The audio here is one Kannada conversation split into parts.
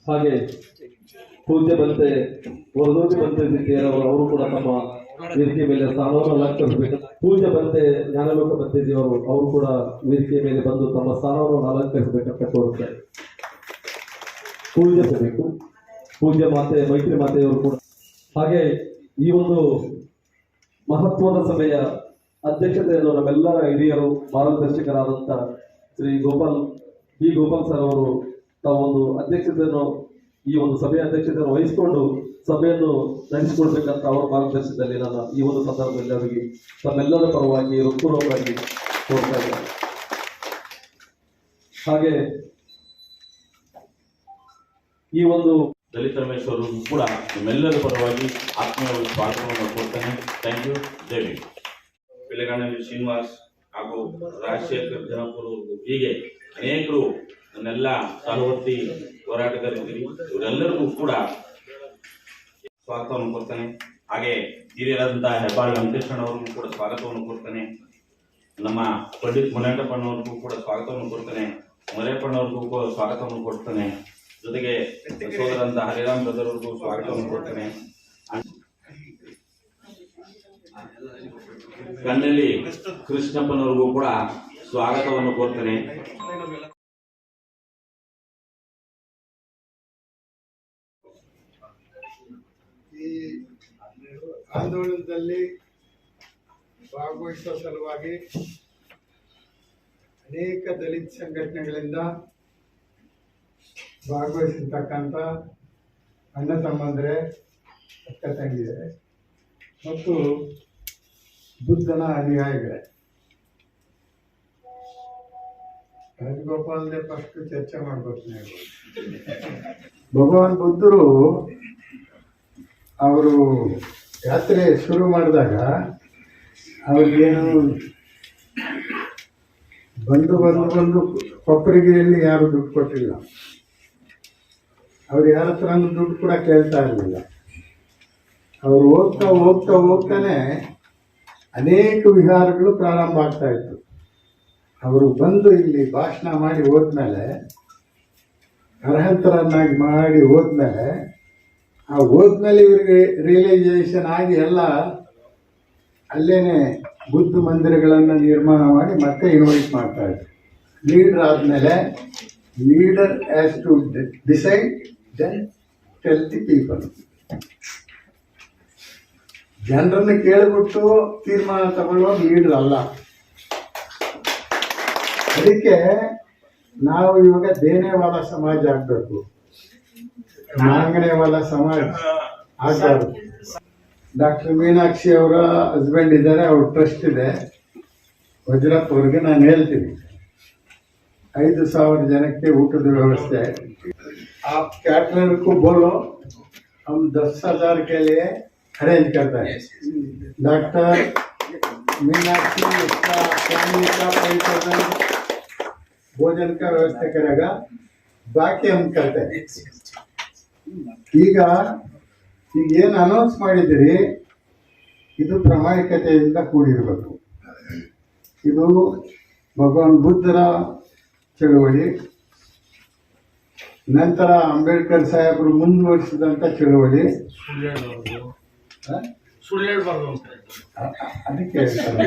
ಹಾಗೆ ಪೂಜ್ಯ ಬಂತೆ ವರದೋಟಿ ಬಂತೆ ಅವರು ಕೂಡ ತಮ್ಮ ವೇದಿಕೆ ಮೇಲೆ ಸ್ಥಾನವನ್ನು ಅಲಂಕರಿಸಬೇಕು. ಪೂಜ್ಯ ಬಂತೆ ಜ್ಞಾನಲೋಕ ಬಂತಿದ್ದೀವರು ಅವರು ಕೂಡ ವೇದಿಕೆ ಮೇಲೆ ಬಂದು ತಮ್ಮ ಸ್ಥಾನವನ್ನು ಅಲಂಕರಿಸಬೇಕಂತ ಕೋರುತ್ತಾರೆ. ಪೂಜಿಸಬೇಕು. ಪೂಜ್ಯ ಮಾತೆ ಮೈತ್ರಿ ಮಾತೆಯವರು ಕೂಡ ಹಾಗೆ ಈ ಒಂದು ಮಹತ್ವದ ಸಭೆಯ ಅಧ್ಯಕ್ಷತೆಯನ್ನು ನಮ್ಮೆಲ್ಲರ ಹಿರಿಯರು ಮಾರ್ಗದರ್ಶಕರಾದಂಥ ಶ್ರೀ ಗೋಪಾಲ್ ಸರ್ ಅವರು ತಾವೊಂದು ಅಧ್ಯಕ್ಷತೆಯನ್ನು ಈ ಒಂದು ಸಭೆಯ ಅಧ್ಯಕ್ಷತೆಯನ್ನು ವಹಿಸಿಕೊಂಡು ಸಭೆಯನ್ನು ನಡೆಸಿಕೊಡ್ಬೇಕಂತ ಅವರ ಮಾರ್ಗದರ್ಶನದಲ್ಲಿ ನಾನು ಈ ಒಂದು ಸಂದರ್ಭದಲ್ಲಿ ಅವರಿಗೆ ತಮ್ಮೆಲ್ಲರ ಪರವಾಗಿ ಹೃತ್ಪೂರ್ವಕವಾಗಿ ಕೋರ್ತಾ ಇದ್ದಾರೆ. ಹಾಗೆ ಈ ಒಂದು ದಲಿತ ರಮೇಶ್ವರು ಕೂಡ ನಿಮ್ಮೆಲ್ಲರ ಪರವಾಗಿ ಆತ್ಮೀಯ ಸ್ವಾಗತವನ್ನು ಕೊಡ್ತಾನೆ. Thank you. ಜೈ ಭೀಮ್. ಪಿಲಗಾನಹಳ್ಳಿ ಶ್ರೀನಿವಾಸ್ ಹಾಗೂ ರಾಜಶೇಖರ್ ಜನಪುರ ಹೀಗೆ ಅನೇಕರು ನನ್ನೆಲ್ಲ ಸಹವರ್ತಿ ಹೋರಾಟಗಾರಿದ್ದೀರಿ, ಇವರೆಲ್ಲರಿಗೂ ಕೂಡ ಸ್ವಾಗತವನ್ನು ಕೊಡ್ತಾನೆ. ಹಾಗೆ ಹಿರಿಯರಾದಂತಹ ಹೆಬ್ಬಾಳ್ ವೆಂಕಟೇಶ್ವರವ್ರಿಗೂ ಕೂಡ ಸ್ವಾಗತವನ್ನು ಕೊಡ್ತಾನೆ. ನಮ್ಮ ಪಂಡಿತ್ ಮುನೇಟಪ್ಪನವ್ರಿಗೂ ಕೂಡ ಸ್ವಾಗತವನ್ನು ಕೊಡ್ತಾನೆ. ಮರೇಪ್ಪನವ್ರಿಗೂ ಸ್ವಾಗತವನ್ನು ಕೊಡ್ತಾನೆ. ಜೊತೆಗೆ ಸೋದರಂತ ಹರಿರಾಮ್ ಬ್ರದರ್ ಅವ್ರಿಗೂ ಸ್ವಾಗತವನ್ನು ಕೊಡ್ತಾನೆ. ಕಣ್ಣಲ್ಲಿ ಕೃಷ್ಣಪ್ಪನವ್ರಿಗೂ ಕೂಡ ಸ್ವಾಗತವನ್ನು ಕೊಡ್ತಾನೆ. ಈ ಆಂದೋಲನದಲ್ಲಿ ಭಾಗವಹಿಸುವ ಸಲುವಾಗಿ ಅನೇಕ ದಲಿತ ಸಂಘಟನೆಗಳಿಂದ ಭಾಗವಹಿಸಿರ್ತಕ್ಕಂಥ ಅಣ್ಣ ತಮ್ಮಂದರೆ, ಅಕ್ಕ ತಂಗಿಯರೆ ಮತ್ತು ಬುದ್ಧನ ಅನುಯಾಯಿಗಳೇ, ರಾಜಗೋಪಾಲ್ದೇ ಫಸ್ಟ್ ಚರ್ಚೆ ಮಾಡ್ಬೇಕು. ಭಗವಾನ್ ಬುದ್ಧರು ಅವರು ಯಾತ್ರೆ ಶುರು ಮಾಡಿದಾಗ ಅವ್ರಿಗೇನು ಬಂದು ಕೊಪ್ಪರಿಗೆಯಲ್ಲಿ ಯಾರು ದುಡ್ಡು ಕೊಟ್ಟಿಲ್ಲ. ಅವ್ರು ಯಾರ ಹತ್ರ ದುಡ್ಡು ಕೂಡ ಕೇಳ್ತಾ ಇರಲಿಲ್ಲ. ಅವರು ಹೋಗ್ತಾನೆ ಅನೇಕ ವಿಹಾರಗಳು ಪ್ರಾರಂಭ ಆಗ್ತಾ ಇತ್ತು. ಅವರು ಬಂದು ಇಲ್ಲಿ ಭಾಷಣ ಮಾಡಿ ಹೋದ್ಮೇಲೆ, ಅರ್ಹಂತರನ್ನಾಗಿ ಮಾಡಿ ಹೋದ್ಮೇಲೆ ಇವರಿಗೆ ರಿಯಲೈಸೇಷನ್ ಆಗಿ ಎಲ್ಲ ಅಲ್ಲೇನೆ ಬುದ್ಧ ಮಂದಿರಗಳನ್ನು ನಿರ್ಮಾಣ ಮಾಡಿ ಮತ್ತೆ ಇನ್ವೈಟ್ ಮಾಡ್ತಾ ಇದ್ರು. ಲೀಡರ್ ಆದಮೇಲೆ leader has to decide then tell the people. ಜನರನ್ನು ಕೇಳಿಬಿಟ್ಟು ತೀರ್ಮಾನ ತಗೊಳ್ಳೋ ಲೀಡರ್ ಅಲ್ಲ. ಅದಕ್ಕೆ ನಾವು ಇವಾಗ ದೇನೇವಾದ ಸಮಾಜ ಆಗಬೇಕು, ನಾಂಗನೇವಾದ ಸಮಾಜ ಆಗಬಾರ್ದು. ಡಾಕ್ಟರ್ ಮೀನಾಕ್ಷಿ ಅವರ ಹಸ್ಬೆಂಡ್ ಇದ್ದಾರೆ, ಅವ್ರ ಟ್ರಸ್ಟ್ ಇದೆ ವಜ್ರಪ್ಪ ಅವ್ರಿಗೆ ನಾನು ಹೇಳ್ತೀನಿ, 5,000 ಜನಕ್ಕೆ ಊಟದ ವ್ಯವಸ್ಥೆ. आप कैटरर को बोलो हम 10,000 के लिए अरेंज करते हैं. डॉक्टर मीनाक्षी उसका फैमिली का 5,000 भोजन का व्यवस्था करेगा, बाकी हम करते हैं. ಈಗ ಏನು ಅನೌನ್ಸ್ ಮಾಡಿದಿರಿ ಇದು ಪ್ರಾಮಾಣಿಕತೆಯಿಂದ ಕೂಡಿರಬೇಕು. ಇದು ಭಗವಾನ್ ಬುದ್ಧರ ಚಳುವಳಿ, ನಂತರ ಅಂಬೇಡ್ಕರ್ ಸಾಹೇಬರು ಮುಂದುವರಿಸಿದಂಥ ಚಳುವಳಿ. ಅದಕ್ಕೆ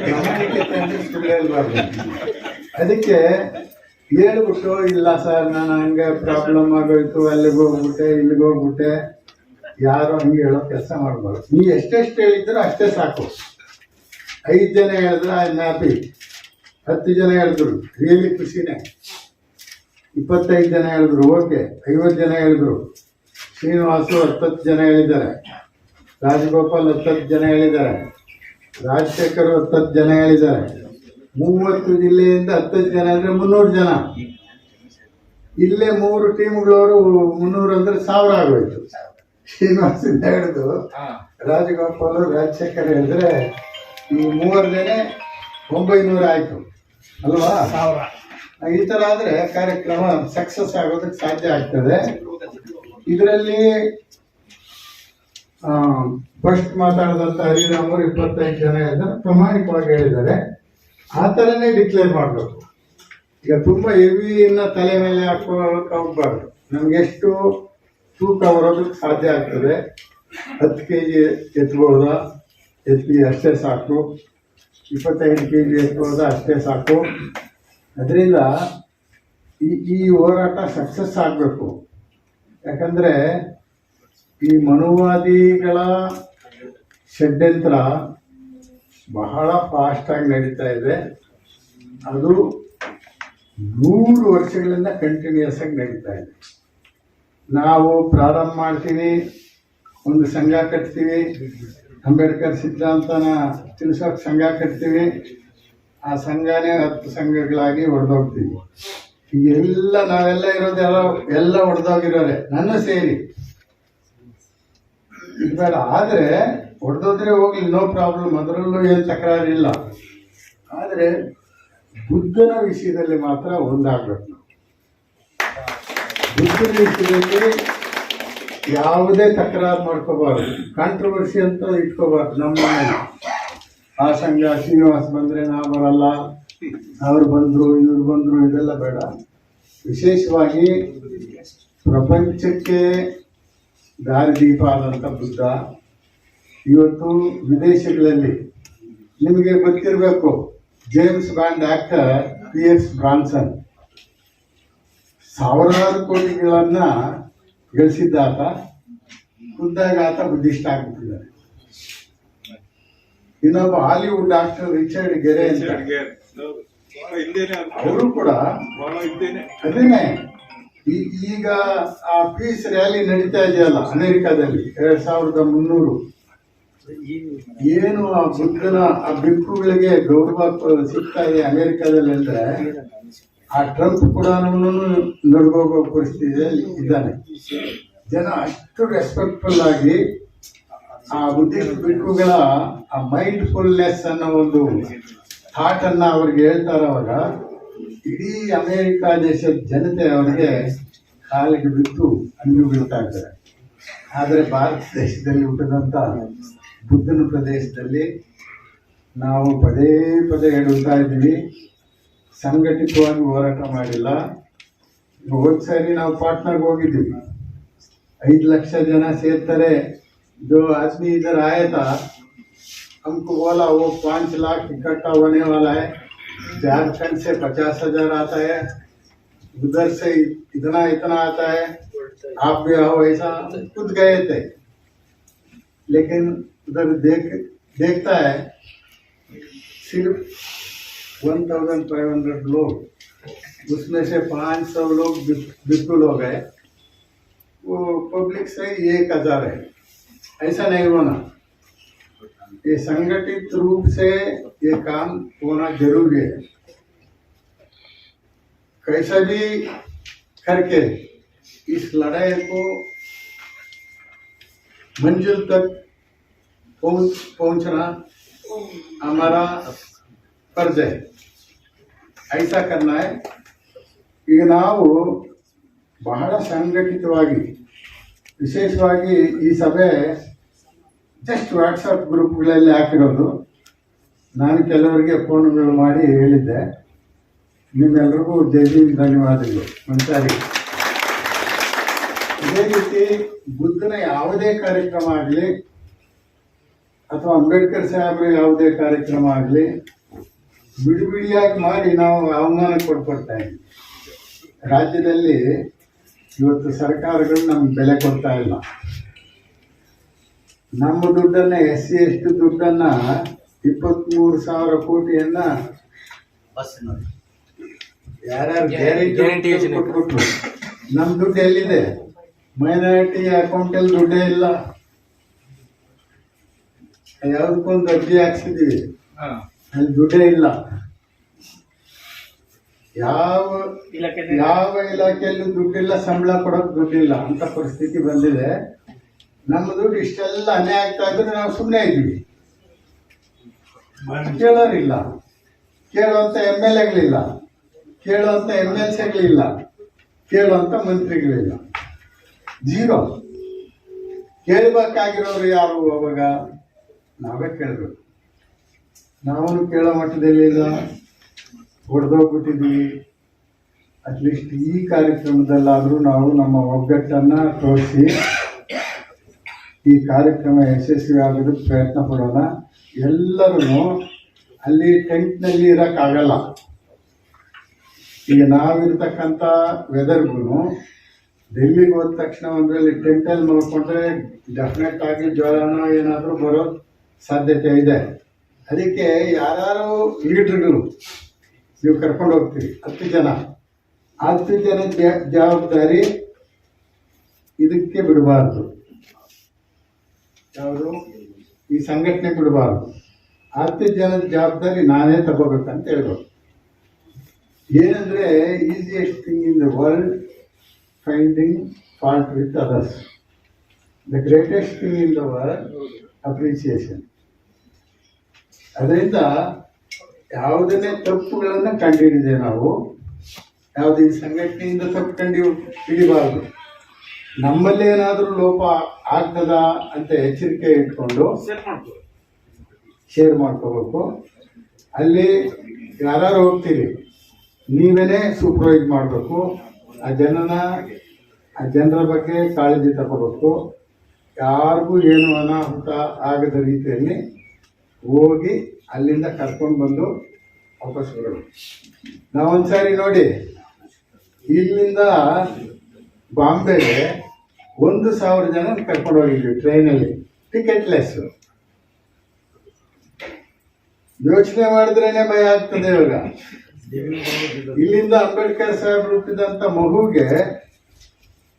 ಪ್ರಾಮಾಣಿಕತೆ ಅಂದರೆ ಸುಳ್ಳು ಹೇಳ್ಬಾರ್ದು. ಅದಕ್ಕೆ ಹೇಳ್ಬಿಟ್ಟು ಇಲ್ಲ ಸರ್ ನಾನು ಹಂಗೆ ಪ್ರಾಬ್ಲಮ್ ಆಗೋಯ್ತು, ಅಲ್ಲಿಗೆ ಹೋಗ್ಬಿಟ್ಟೆ ಇಲ್ಲಿಗೆ ಹೋಗ್ಬಿಟ್ಟೆ, ಯಾರು ಹಂಗೆ ಹೇಳೋ ಕೆಲಸ ಮಾಡಬಾರ್ದು. ನೀವು ಎಷ್ಟೆಷ್ಟು ಹೇಳಿದ್ರು ಅಷ್ಟೇ ಸಾಕು. 5 ಜನ ಹೇಳಿದ್ರೆ ಐ ಆಮ್ ಹ್ಯಾಪಿ, 10 ಜನ ಹೇಳಿದ್ರು ರಿಯಲಿ ಖುಷಿನೇ, 25 ಜನ ಹೇಳಿದ್ರು ಓಕೆ, 50 ಜನ ಹೇಳಿದ್ರು. ಶ್ರೀನಿವಾಸು 10 ಜನ ಹೇಳಿದ್ದಾರೆ, ರಾಜಗೋಪಾಲ್ 10 ಜನ ಹೇಳಿದ್ದಾರೆ, ರಾಜಶೇಖರ್ 10 ಜನ ಹೇಳಿದ್ದಾರೆ. 30 ಜಿಲ್ಲೆಯಿಂದ 10 ಜನ ಅಂದರೆ 300 ಜನ. ಇಲ್ಲೇ 3 ಟೀಮ್ಗಳವರು 300 ಅಂದರೆ 1000 ಆಗೋಯ್ತು. ಶ್ರೀನಿವಾಸಿಂದ ಹಿಡಿದು ರಾಜಗೋಪಾಲ್ ರಾಜಶೇಖರ್ ಹೇಳಿದ್ರೆ ಈ 3 ಜನ 900 ಆಯಿತು ಅಲ್ವಾ? ಈ ಥರ ಆದರೆ ಕಾರ್ಯಕ್ರಮ ಸಕ್ಸಸ್ ಆಗೋದಕ್ಕೆ ಸಾಧ್ಯ ಆಗ್ತದೆ. ಇದರಲ್ಲಿ ಫಸ್ಟ್ ಮಾತಾಡಿದಂಥ ಹರಿರಾಮ್ ಅವರು 25 ಜನ ಹೇಳಿದ್ದಾರೆ, ಪ್ರಾಮಾಣಿಕವಾಗಿ ಹೇಳಿದ್ದಾರೆ. ಆ ಥರನೇ ಡಿಕ್ಲೇರ್ ಮಾಡಬೇಕು. ಈಗ ತುಂಬ ಹೆವಿನ ತಲೆ ಮೇಲೆ ಹಾಕೋಕೆ ಹೋಗ್ಬಾರ್ದು. ನಮಗೆಷ್ಟು ತೂಕ ಬರೋದಕ್ಕೆ ಸಾಧ್ಯ ಆಗ್ತದೆ. 10 kg ಎತ್ಬೋದಾ, ಎತ್ತಿ ಅಷ್ಟೇ ಸಾಕು. 25 kg ಎತ್ಬೋದಾ ಅಷ್ಟೇ ಸಾಕು. ಅದರಿಂದ ಈ ಹೋರಾಟ ಸಕ್ಸಸ್ ಆಗಬೇಕು. ಯಾಕಂದರೆ ಈ ಮನುವಾದಿಗಳ ಷಡ್ಯಂತ್ರ ಬಹಳ ಫಾಸ್ಟಾಗಿ ನಡೀತಾ ಇದೆ. ಅದು 100 ವರ್ಷಗಳಿಂದ ಕಂಟಿನ್ಯೂಸ್ ಆಗಿ ನಡೀತಾ ಇದೆ. ನಾವು ಪ್ರಾರಂಭ ಮಾಡ್ತೀವಿ, ಒಂದು ಸಂಘ ಕಟ್ತೀವಿ, ಅಂಬೇಡ್ಕರ್ ಸಿದ್ಧಾಂತನ ತಿಳಿಸೋಕೆ ಸಂಘ ಕಟ್ತೀವಿ, ಆ ಸಂಘನೇ 10 ಸಂಘಗಳಾಗಿ ಹೊಡೆದೋಗ್ತೀವಿ. ಎಲ್ಲ ನಾವೆಲ್ಲ ಎಲ್ಲ ಹೊಡೆದೋಗಿರೋರೆ, ನನ್ನ ಸೇರಿ. ಇದು ಬೇಡ, ಆದರೆ ಹೊಡೆದೋದ್ರೆ ಹೋಗ್ಲಿ, ನೋ ಪ್ರಾಬ್ಲಮ್, ಅದರಲ್ಲೂ ಏನು ತಕರಾರಿಲ್ಲ. ಆದರೆ ಬುದ್ಧನ ವಿಷಯದಲ್ಲಿ ಮಾತ್ರ ಒಂದಾಗಬೇಕು. ಬುದ್ಧನ ವಿಷಯದಲ್ಲಿ ಯಾವುದೇ ತಕರಾರು ಮಾಡ್ಕೋಬಾರ್ದು, ಕಾಂಟ್ರವರ್ಸಿ ಅಂತ ಇಟ್ಕೋಬಾರ್ದು. ನಮ್ಮ ಆ ಸಂಘ ಶ್ರೀನಿವಾಸ್ ಬಂದರೆ ನಾವು ಬರಲ್ಲ, ಅವ್ರು ಬಂದರು ಇವ್ರು ಬಂದರು, ಇದೆಲ್ಲ ಬೇಡ. ವಿಶೇಷವಾಗಿ ಪ್ರಪಂಚಕ್ಕೆ ದಾರಿದೀಪ ಆದಂಥ ಬುದ್ಧ ಇವತ್ತು ವಿದೇಶಗಳಲ್ಲಿ, ನಿಮಗೆ ಗೊತ್ತಿರಬೇಕು, James bond actor PS Branson ಸಾವಿರಾರು ಕೋಟಿಗಳನ್ನ ಗಳಿಸಿದ್ದ ಆತ, ಖುದ್ದಾಗಿ ಆತ ಬುದ್ಧಿಸ್ಟ್ ಆಗ್ಬಿಟ್ಟಿದ್ದಾರೆ. ಇನ್ನೊಬ್ಬ ಹಾಲಿವುಡ್ ಆಕ್ಟರ್ ರಿಚರ್ಡ್ ಗೆರೆ ಅಂತ, ಅವರು ಕೂಡ ಅದನ್ನೇ. ಈಗ ಆ ಪೀಸ್ ರ್ಯಾಲಿ ನಡೀತಾ ಇದೆಯಲ್ಲ ಅಮೆರಿಕಾದಲ್ಲಿ, 2300. ಏನು ಆ ಬುದ್ಧನ ಆ ಬಿಕ್ಕುಗಳಿಗೆ ಗೌರವ ಸಿಗ್ತಾ ಇದೆ ಅಮೆರಿಕಾದಲ್ಲಿ ಅಂದ್ರೆ, ಆ ಟ್ರಂಪ್ ಕೂಡ ನಡ್ಗೋಗೋ ಪರಿಸ್ಥಿತಿಯಲ್ಲಿ ಇದ್ದಾನೆ. ಜನ ಅಷ್ಟು ರೆಸ್ಪೆಕ್ಟ್ಫುಲ್ ಆಗಿ ಆ ಬುದ್ಧಿಸ್ಟ್ ಬಿಕ್ಕುಗಳ ಆ ಮೈಂಡ್ಫುಲ್ನೆಸ್ ಅನ್ನೋ ಒಂದು ಥಾಟ್ ಅನ್ನ ಅವ್ರಿಗೆ ಹೇಳ್ತಾರೆ. ಅವಾಗ ಇಡೀ ಅಮೆರಿಕ ದೇಶದ ಜನತೆ ಅವರಿಗೆ ಕಾಲಿಗೆ ಬಿದ್ದು ಅಂಜು ಬೀಳ್ತಾ ಇದ್ದಾರೆ. ಆದರೆ ಭಾರತ ದೇಶದಲ್ಲಿ ಹುಟ್ಟಿದಂಥ ಬುದ್ಧನ ಪ್ರದೇಶದಲ್ಲಿ ನಾವು ಪದೇ ಪದೇ ಹೇಳುತ್ತಾ ಇದ್ದೀವಿ, ಸಂಘಟಿತವಾಗಿ ಹೋರಾಟ ಮಾಡಿಲ್ಲ. ಹೋದ ಸಾರಿ ನಾವು ಪಾಟ್ನಾಗೆ ಹೋಗಿದ್ದೀವಿ, 5 ಲಕ್ಷ ಜನ ಸೇರ್ತಾರೆ. जो आदमी इधर आया था हमको बोला वो 5 लाख इकट्ठा होने वाला है, झारखंड से 50,000 आता है, उधर से इतना आता है, आप भी आओ, ऐसा खुद गए थे. लेकिन उधर देखता है सिर्फ 1500 लोग, उसमें से 500 लोग बिल्कुल हो गए. वो पब्लिक से 1000 है. ऐसा नहीं होना, ये संगठित रूप से ये काम होना जरूरी है. कैसा भी करके इस लड़ाई को मंजिल तक पहुंचना हमारा फर्ज है. ऐसा करना है. ಈಗ ನಾವು ಬಹಳ ಸಂಘಟಿತವಾಗಿ, ವಿಶೇಷವಾಗಿ ಈ ಸಭೆ ಜಸ್ಟ್ ವಾಟ್ಸಪ್ ಗ್ರೂಪ್ಗಳಲ್ಲಿ ಹಾಕಿರೋದು. ನಾನು ಕೆಲವರಿಗೆ ಫೋನ್ಗಳು ಮಾಡಿ ಹೇಳಿದ್ದೆ. ನಿಮ್ಮೆಲ್ಲರಿಗೂ ಧನ್ಯವಾದಗಳು. ಒಂದ್ಸಾರಿ ಇದೇ ರೀತಿ ಬುದ್ಧನ ಯಾವುದೇ ಕಾರ್ಯಕ್ರಮ ಆಗಲಿ ಅಥವಾ ಅಂಬೇಡ್ಕರ್ ಸಾಹೇಬ್ರ ಯಾವುದೇ ಕಾರ್ಯಕ್ರಮ ಆಗಲಿ ಬಿಡಿಯಾಗಿ ಮಾಡಿ ನಾವು ಅವಮಾನ ಕೊಡ್ತಾ ಇದ್ವಿ. ರಾಜ್ಯದಲ್ಲಿ ಇವತ್ತು ಸರ್ಕಾರಗಳು ನಮ್ಗೆ ಬೆಲೆ ಕೊಡ್ತಾ ಇಲ್ಲ. ನಮ್ಮ ದುಡ್ಡನ್ನ SC ST ದುಡ್ಡನ್ನ 23,000 ಕೋಟಿಯನ್ನ ಯಾರ್ಯಾರು ಗ್ಯಾರಂಟಿ ಕೊಟ್ಬಿಟ್ರು. ನಮ್ಮ ದುಡ್ಡು ಎಲ್ಲಿದೆ? ಮೈನಾರಿಟಿ ಅಕೌಂಟಲ್ಲಿ ದುಡ್ಡೇ ಇಲ್ಲ. ಯಾವುದಕ್ಕೊಂದು ಅರ್ಜಿ ಹಾಕ್ಸಿದೀವಿ, ಅಲ್ಲಿ ದುಡ್ಡೇ ಇಲ್ಲ. ಯಾವ ಇಲಾಖೆಯಲ್ಲೂ ದುಡ್ಡಿಲ್ಲ, ಸಂಬಳ ಕೊಡೋಕೆ ದುಡ್ಡಿಲ್ಲ ಅಂತ ಪರಿಸ್ಥಿತಿ ಬಂದಿದೆ. ನಮ್ಮ ದುಡ್ಡು ಇಷ್ಟೆಲ್ಲ ಅನ್ಯಾಯ ಆಗ್ತಾ ಇದ್ರೆ ನಾವು ಸುಮ್ಮನೆ ಇದ್ದೀವಿ. ಕೇಳೋರಿಲ್ಲ, ಕೇಳುವಂತ MLAಗಳಿಲ್ಲ, ಕೇಳುವಂತ MLCಗಳಿಲ್ಲ, ಕೇಳುವಂತ ಮಂತ್ರಿಗಳಿಲ್ಲ. ಜೀರೋ. ಕೇಳಬೇಕಾಗಿರೋರು ಯಾರು? ಅವಾಗ ನಾವೇ ಕೇಳಬೇಕು. ನಾವು ಕೇಳೋ ಮಟ್ಟದಲ್ಲಿಲ್ಲ, ಹೊಡೆದೋಗ್ಬಿಟ್ಟಿದ್ವಿ. ಅಟ್ಲೀಸ್ಟ್ ಈ ಕಾರ್ಯಕ್ರಮದಲ್ಲಾದರೂ ನಾವು ನಮ್ಮ ಒಗ್ಗಟ್ಟನ್ನು ತೋರಿಸಿ ಈ ಕಾರ್ಯಕ್ರಮ ಯಶಸ್ವಿ ಆಗೋದಕ್ಕೆ ಪ್ರಯತ್ನ ಪಡೋಣ. ಎಲ್ಲರೂ ಅಲ್ಲಿ ಟೆಂಟ್ನಲ್ಲಿ ಇರೋಕ್ಕಾಗಲ್ಲ. ಈಗ ನಾವಿರ್ತಕ್ಕಂಥ ವೆದರ್ಗೂ ಡೆಲ್ಲಿಗೆ ಹೋದ ತಕ್ಷಣ ಒಂದರಲ್ಲಿ ಟೆಂಟಲ್ಲಿ ಮಲ್ಕೊಂಡ್ರೆ ಡೆಫಿನೆಟ್ ಆಗಿ ಜ್ವರನೋ ಏನಾದರೂ ಬರೋ ಸಾಧ್ಯತೆ ಇದೆ. ಅದಕ್ಕೆ ಯಾರು ಲೀಡ್ರುಗಳು ನೀವು ಕರ್ಕೊಂಡು ಹೋಗ್ತೀರಿ 10 ಜನ ಜವಾಬ್ದಾರಿ ಇದಕ್ಕೆ ಬಿಡಬಾರ್ದು, ಯಾವುದು ಈ ಸಂಘಟನೆ ಬಿಡಬಾರ್ದು. 10 ಜನದ ಜವಾಬ್ದಾರಿ ನಾನೇ ತಗೋಬೇಕಂತ ಹೇಳ್ಬೇಕು. ಏನಂದ್ರೆ easiest thing in the world finding fault with others, the greatest thing in the world appreciation. ಅದರಿಂದ ಯಾವುದನ್ನೇ ತಪ್ಪುಗಳನ್ನು ಕಂಡುಹಿಡಿದೆ ನಾವು, ಯಾವುದೇ ಸಂಘಟನೆಯಿಂದ ತಪ್ಪು ಹಿಡಿಬಾರ್ದು. ನಮ್ಮಲ್ಲಿ ಏನಾದರೂ ಲೋಪ ಆಗ್ತದ ಅಂತ ಎಚ್ಚರಿಕೆ ಇಟ್ಕೊಂಡು ಶೇರ್ ಮಾಡ್ಕೋಬೇಕು. ಅಲ್ಲಿ ಯಾರು ಹೋಗ್ತೀರಿ ನೀವೇನೇ ಸೂಪರ್ವೈಸ್ ಮಾಡಬೇಕು. ಆ ಜನರ ಬಗ್ಗೆ ಕಾಳಜಿ ತಗೋಬೇಕು. ಯಾರಿಗೂ ಏನು ಅನಾಹುತ ಆಗದ ರೀತಿಯಲ್ಲಿ ಹೋಗಿ ಅಲ್ಲಿಂದ ಕರ್ಕೊಂಡು ಬಂದು ವಾಪಸ್ ಬರೋದು. ನಾವೊಂದ್ಸಾರಿ ನೋಡಿ, ಇಲ್ಲಿಂದ ಬಾಂಬೆಗೆ 1,000 ಜನ ಕರ್ಕೊಂಡು ಹೋಗಿದ್ವಿ ಟ್ರೈನಲ್ಲಿ, ಟಿಕೆಟ್ಲೆಸ್. ಯೋಚನೆ ಮಾಡಿದ್ರೇನೆ ಭಯ ಆಗ್ತದೆ ಇವಾಗ. ಇಲ್ಲಿಂದ ಅಂಬೇಡ್ಕರ್ ಸಾಹೇಬ್ ಹುಟ್ಟಿದಂತ ಮಗುಗೆ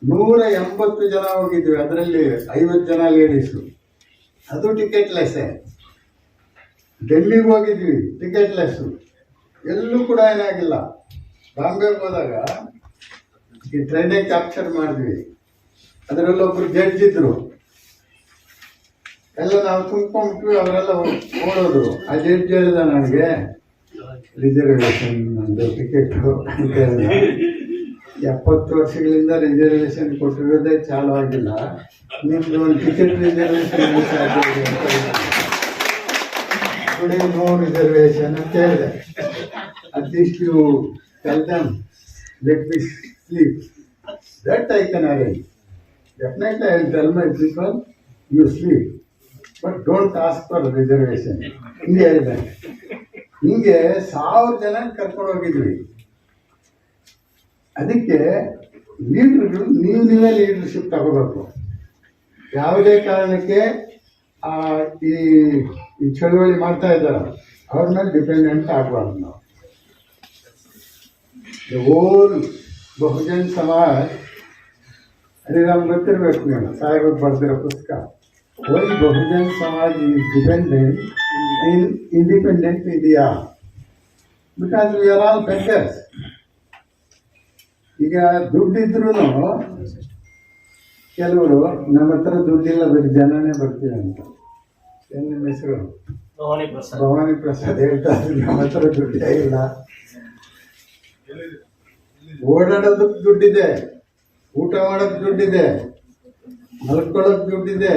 180 ಜನ ಹೋಗಿದ್ವಿ, ಅದರಲ್ಲಿ 50 ಜನ ಲೇಡೀಸು, ಅದು ಟಿಕೆಟ್ಲೆಸ್. ಡೆಲ್ಲಿಗೆ ಹೋಗಿದ್ವಿ ಟಿಕೆಟ್ಲೆಸ್ಸು, ಎಲ್ಲೂ ಕೂಡ ಏನಾಗಿಲ್ಲ. ಬಾಂಬೆಗೆ ಹೋದಾಗ ಈ ಟ್ರೈನೇ ಕ್ಯಾಪ್ಚರ್ ಮಾಡಿದ್ವಿ, ಅದರಲ್ಲೊಬ್ರು ಜಡ್ಜ್ ಇದ್ರು, ಎಲ್ಲ ನಾವು ತುಂಬ್ಕೊಂಡ್ಬಿಟ್ವಿ, ಅವರೆಲ್ಲ ಓಡೋದು. ಆ ಜಡ್ಜ್ ಹೇಳಿದ ನನಗೆ ರಿಸರ್ವೇಷನ್ ನಂದು ಟಿಕೆಟು ಅಂತ ಹೇಳಿದ. 70 ವರ್ಷಗಳಿಂದ ರಿಸರ್ವೇಷನ್ ಕೊಟ್ಟಿರೋದೇ ಚಾಲು ಆಗಿಲ್ಲ, ನಿಮ್ದು ಒಂದು ಟಿಕೆಟ್ ರಿಸರ್ವೇಷನ್ ಸಾಧ್ಯ ಇದೆ ಅಂತ ನೋ ರಿಸರ್ವೇಷನ್ ಅಂತ ಹೇಳಿದೆ. At least you tell them let me sleep, that I can arrange. Definitely I will tell my people you sleep, but don't ask for reservation. ಹಿಂಗೆ ಹೇಳಿದೆ. ಹಿಂಗೆ 1000 ಜನ ಕರ್ಕೊಂಡು ಹೋಗಿದ್ವಿ. ಅದಕ್ಕೆ ಲೀಡರ್ಗಳು ನೀವೇ ಲೀಡರ್ಶಿಪ್ ತಗೋಬೇಕು. ಯಾವುದೇ ಕಾರಣಕ್ಕೆ ಈ ಚಳುವಳಿ ಮಾಡ್ತಾ ಇದ್ದಾರೆ ಅವ್ರ ಮೇಲೆ ಡಿಪೆಂಡೆಂಟ್ ಆಗಬಾರ್ದು ನಾವು. ದ ಹೋಲ್ ಬಹುಜನ್ ಸಮಾಜ್, ಅದೇ ನಮ್ಗೆ ಗೊತ್ತಿರಬೇಕು, ನೀವು ಸಾಹೇಬ್ ಬರ್ದಿರೋ ಪುಸ್ತಕ, whole Bahujan Samaj is dependent in independent India because we are all beggars. ಈಗ ದುಡ್ಡಿದ್ರು ಕೆಲವರು ನಮ್ಮ ಹತ್ರ ದುಡ್ಡಿಲ್ಲ, ಬರೀ ಜನನೇ ಬರ್ತೀವಿ ಅಂತ. ಏನು ನಿಮ್ಮ ಹೆಸರು? ಭವಾನಿ ಪ್ರಸಾದ್ ಹೇಳ್ತಾ ಇದ್ರು, ನಮ್ಮ ಹತ್ರ ದುಡ್ಡೇ ಇಲ್ಲ. ಓಡಾಡೋದಕ್ಕೆ ದುಡ್ಡಿದೆ, ಊಟ ಮಾಡೋಕ್ಕೆ ದುಡ್ಡಿದೆ, ಮಲ್ಕೊಳ್ಳೋಕೆ ದುಡ್ಡಿದೆ,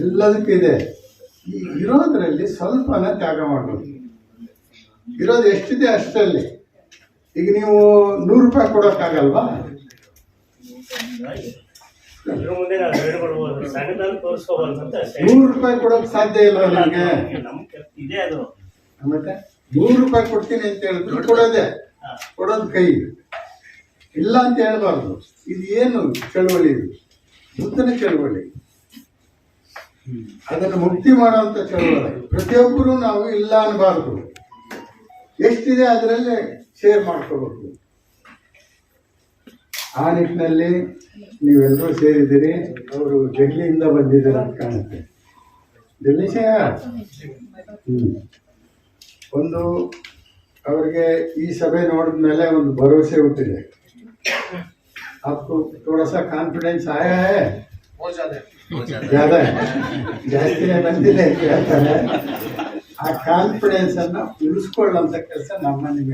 ಎಲ್ಲದಕ್ಕಿದೆ. ಈ ಇರೋದ್ರಲ್ಲಿ ಸ್ವಲ್ಪನ ತ್ಯಾಗ ಮಾಡೋದು. ಇರೋದು ಎಷ್ಟಿದೆ ಅಷ್ಟರಲ್ಲಿ. ಈಗ ನೀವು 100 ರೂಪಾಯಿ ಕೊಡೋಕ್ಕಾಗಲ್ವಾ? 100 ರೂಪಾಯಿ ಕೊಡೋಕೆ ಸಾಧ್ಯ ಇಲ್ಲ ನನಗೆ. ಮತ್ತೆ 100 ರೂಪಾಯಿ ಕೊಡ್ತೀನಿ ಅಂತ ಹೇಳಿದ್ರು ಕೊಡೋದು ಕೈ ಇಲ್ಲ ಅಂತ ಹೇಳ್ಬಾರ್ದು. ಇದು ಏನು ಚಳವಳಿ? ಇದು ಬುದ್ಧನ ಚಳವಳಿ, ಅದನ್ನು ಮುಕ್ತಿ ಮಾಡುವಂತ ಚಳವಳಿ. ಪ್ರತಿಯೊಬ್ಬರು ನಾವು ಇಲ್ಲ ಅನ್ನಬಾರ್ದು. ಎಷ್ಟಿದೆ ಅದರಲ್ಲೇ ಶೇರ್ ಮಾಡ್ಕೋಬೇಕು. ಆ ನಿಟ್ಟಿನಲ್ಲಿ ನೀವೆಲ್ಲರೂ ಸೇರಿದ್ದೀರಿ. ಅವರು ಡೆಲ್ಲಿಯಿಂದ ಬಂದಿದ್ದಾರೆ ಅಂತ ಕಾಣುತ್ತೆ. ಡೆಲ್ಲಿ ಒಂದು ಅವರಿಗೆ ಈ ಸಭೆ ನೋಡಿದ ಮೇಲೆ ಒಂದು ಭರವಸೆ ಹುಟ್ಟಿದೆ. आपको थोड़ा सा कॉन्फिडेंस आया है? ज्यादा है, ಜಾಸ್ತಿನೇ ಬಂದಿದೆ ಅಂತ ಹೇಳ್ತಾರೆ. ಆ ಕಾನ್ಫಿಡೆನ್ಸ್ ಅನ್ನ ಉಳಿಸ್ಕೊಳ್ಳುವಂತ ಕೆಲಸ ನಮ್ಮ ನಿಮ್ಮ